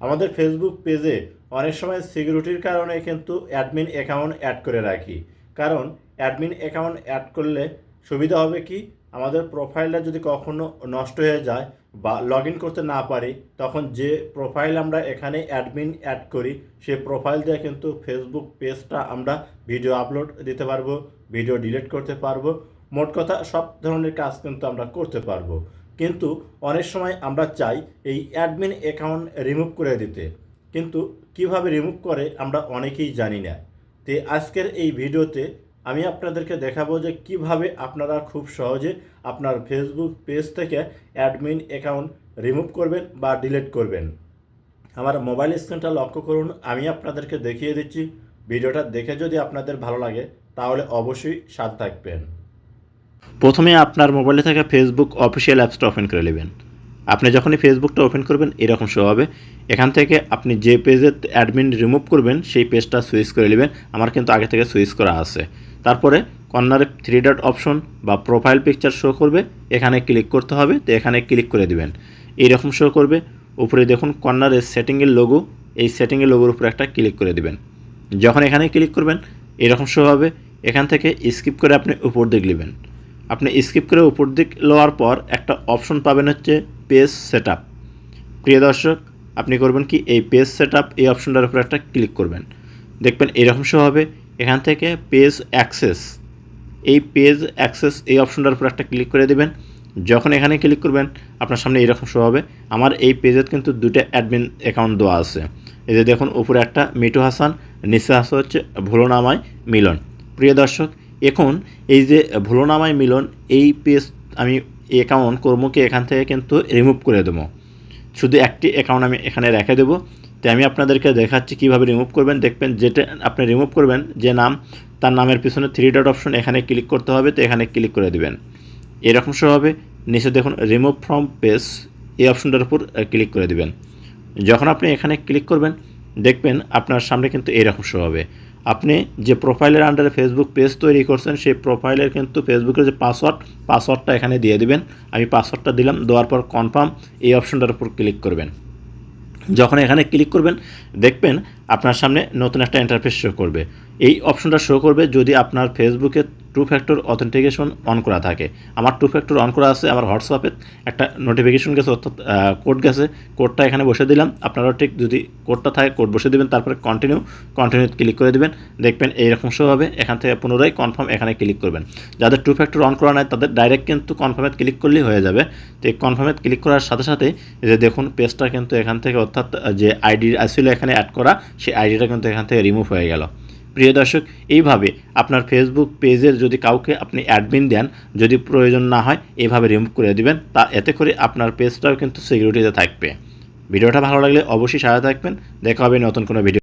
আমাদের ফেসবুক পেজে অনেক সময় সিকিউরিটির কারণে কিন্তু অ্যাডমিন অ্যাকাউন্ট অ্যাড করে রাখি। কারণ অ্যাডমিন অ্যাকাউন্ট অ্যাড করলে সুবিধা হবে কি, আমাদের প্রোফাইলটা যদি কখনো নষ্ট হয়ে যায় বা লগ ইন করতে না পারি, তখন যে প্রোফাইল আমরা এখানে অ্যাডমিন অ্যাড করি সেই প্রোফাইল দিয়ে কিন্তু ফেসবুক পেজটা আমরা ভিডিও আপলোড দিতে পারবো, ভিডিও ডিলিট করতে পারবো, মোট কথা সব ধরনের কাজ কিন্তু আমরা করতে পারবো। কিন্তু অনেক সময় আমরা চাই এই অ্যাডমিন অ্যাকাউন্ট রিমুভ করে দিতে, কিন্তু কিভাবে রিমুভ করে আমরা অনেকেই জানি না। তো আজকের এই ভিডিওতে আমি আপনাদেরকে দেখাবো যে কিভাবে আপনারা খুব সহজে আপনার ফেসবুক পেজ থেকে অ্যাডমিন অ্যাকাউন্ট রিমুভ করবেন বা ডিলিট করবেন। আমার মোবাইল স্ক্রিনটা লক্ষ্য করুন, আমি আপনাদেরকে দেখিয়ে দিচ্ছি। ভিডিওটা দেখে যদি আপনাদের ভালো লাগে তাহলে অবশ্যই সাথে থাকবেন। প্রথমে আপনার মোবাইলে থাকা ফেসবুক অফিসিয়াল অ্যাপসটা ওপেন করে নেবেন। আপনি যখনই ফেসবুকটা ওপেন করবেন এরকম শো হবে। এখান থেকে আপনি যে পেজে অ্যাডমিন রিমুভ করবেন সেই পেজটা সুইচ করে নেবেন। আমার কিন্তু আগে থেকে সুইচ করা আছে। তারপরে কর্নারে 3 ডট অপশন বা প্রোফাইল পিকচার শো করবে, এখানে ক্লিক করতে হবে। তো এখানে ক্লিক করে দিবেন, এইরকম শো করবে। উপরে দেখুন কর্নারে সেটিংয়ের লোগো, এই সেটিংয়ের লোগোর উপরে একটা ক্লিক করে দিবেন। যখন এখানে ক্লিক করবেন এরকম শো হবে। এখান থেকে স্কিপ করে আপনি উপর দিক নেবেন। আপনি স্কিপ করে উপর দিক লওয়ার পর একটা অপশন পাবেন হচ্ছে পেজ সেটআপ। প্রিয় দর্শক, আপনি করবেন কি, এই পেজ সেটআপ এই অপশনটার উপর একটা ক্লিক করবেন। দেখবেন এরকম শো হবে। এখান থেকে পেজ অ্যাক্সেস, এই পেজ অ্যাক্সেস এই অপশনটার উপর একটা ক্লিক করে দেবেন। যখন এখানে ক্লিক করবেন আপনার সামনে এরকম শো হবে। আমার এই পেজে কিন্তু 2টা অ্যাডমিন অ্যাকাউন্ট দেওয়া আছে। এই যে দেখুন উপরে একটা মিঠু হাসান, নিচে আছে হচ্ছে ভুলোনামায় মিলন। প্রিয় দর্শক, এখন এই যে ভুলোনামায় মিলন এই পেজ আমি অ্যাকাউন্ট কর্মকে এখান থেকে কিন্তু রিমুভ করে দেবো। শুধু একটি অ্যাকাউন্ট আমি এখানে রেখে দেবো। তো আমি আপনাদেরকে দেখাচ্ছি কীভাবে রিমুভ করবেন। দেখবেন যেটা আপনি রিমুভ করবেন যে নাম, তার নামের পিছনে 3 ডট অপশন এখানে ক্লিক করতে হবে। তো এখানে ক্লিক করে দেবেন, এরকম শো হবে। নিচে দেখুন রিমুভ ফ্রম পেজ, এই অপশনটার উপর ক্লিক করে দেবেন। যখন আপনি এখানে ক্লিক করবেন দেখবেন আপনার সামনে কিন্তু এরকম শো হবে। আপনি যে প্রোফাইলের আন্ডারে ফেসবুক পেজ তৈরি করছেন সেই প্রোফাইলের কিন্তু ফেসবুকের যে পাসওয়ার্ডটা এখানে দিয়ে দিবেন। আমি পাসওয়ার্ডটা দিলাম, দেওয়ার পর কনফার্ম এই অপশনটার উপর ক্লিক করবেন। যখন এখানে ক্লিক করবেন দেখবেন আপনার সামনে নতুন একটা ইন্টারফেস শো করবে। এই অপশনটা শো করবে যদি আপনার ফেসবুকে 2 ফ্যাক্টর অথেন্টিকেশন অন করা থাকে। আমার 2 ফ্যাক্টর অন করা আছে। আমার হোয়াটসঅ্যাপে একটা নোটিফিকেশন গেছে, অর্থাৎ কোড গেছে। কোডটা এখানে বসে দিলাম। আপনারাও ঠিক যদি কোডটা থাকে কোড বসে দেবেন, তারপরে কন্টিনিউ ক্লিক করে দেবেন। দেখবেন এইরকম শো হবে। এখান থেকে পুনরায় কনফার্ম এখানে ক্লিক করবেন। যাদের 2 ফ্যাক্টর অন করা নাই তাদের ডাইরেক্ট কিন্তু কনফার্মে ক্লিক করলেই হয়ে যাবে। তো এই কনফার্মে ক্লিক করার সাথে সাথে এই যে দেখুন পেজটা কিন্তু এখান থেকে, অর্থাৎ যে আইডি আসলে এখানে অ্যাড করা সেই আইডিটা কিন্তু এখান থেকে রিমুভ হয়ে গেল। প্রিয় দর্শক, এইভাবে আপনার ফেসবুক পেজের যদি কাউকে আপনি অ্যাডমিন দেন, যদি প্রয়োজন না হয় এইভাবে রিমুভ করে দিবেন। তা এতে করে আপনার পেজটাও কিন্তু সিকিউরিটিতে থাকবে। ভিডিওটা ভালো লাগলে অবশ্যই সাথে থাকবেন। দেখা হবে নতুন কোনো ভিডিও।